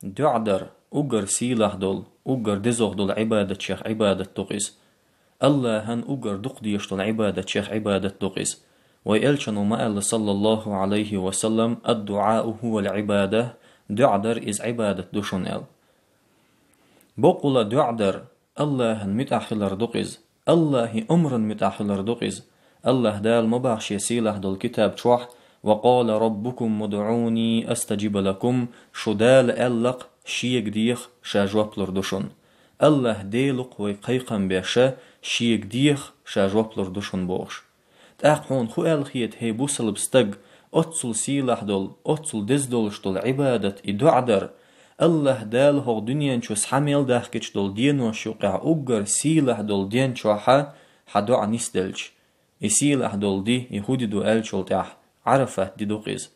دعدر أجر سيلح دول أجر دزوغ دول عبادة شيخ عبادة تقيس الله هن أجر دقديش دول عبادة شيخ عبادة تقيس ويلشنو ما قال صلى الله عليه وسلم الدعاء هو العبادة دعدر إز عبادة دوشن ال بقول دعدر الله هن متأخلر دقيز الله أمر متأخلر دقيز الله دال مباخش يسيله دول كتاب شوح وقال ربكم مدعوني أستجيب لكم شدال ألق شيك ديخ شاجوب لردوشن الله ديلق ويقيقن بيشا شيك ديخ شاجوب لردوشن بوش تأخون خو الخيت هي بوصل بستق أتصل سيلح دول أتصل دز دولش دول عبادة إدعدر الله دال هو دنيا نشوس حميل داخكش دول دين وشوقع أقر سيلح دول دين شوحا حدوع نسدلش يسيلح دول دي يهودي دو ألشول تاح عرفة دي دوقيز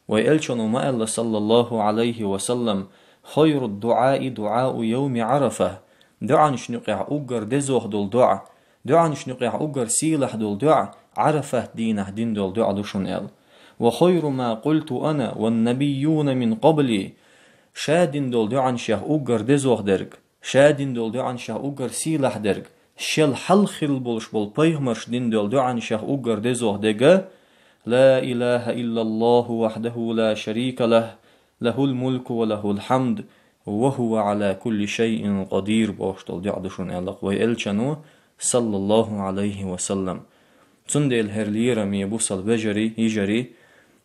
ويألشنو ما الله صلى الله عليه وسلم خير الدعاء دعاء يوم عرفة دعا نشنقع أقر دزوح دول دعا نشنقع أقر سيلح دول دعا عرفة دينه دين دول دعا دوشن ال وخير ما قلت أنا والنبيون من قبلي شادين دول دعا نشه أقر دزوح درج شادين دول دعا نشه أقر سيلح درج شل حلخل بولش بول بيغمرش دين دول دعا نشه أقر دزوح دقا لا إله إلا الله وحده لا شريك له له الملك وله الحمد وهو على كل شيء قدير بوشتل دعدشون ألق ويألشنو صلى الله عليه وسلم تندل هرليرا ميبوصل بجري يجري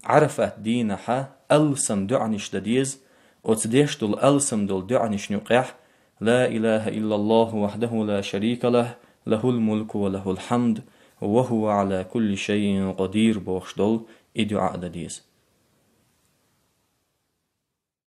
عرفت دينها ألسم دعنش دديز وتديش دول ألسم دول دعنش نقح لا إله إلا الله وحده لا شريك له له الملك وله الحمد وهو على كل شيء قدير بوشدل إدعاء دديز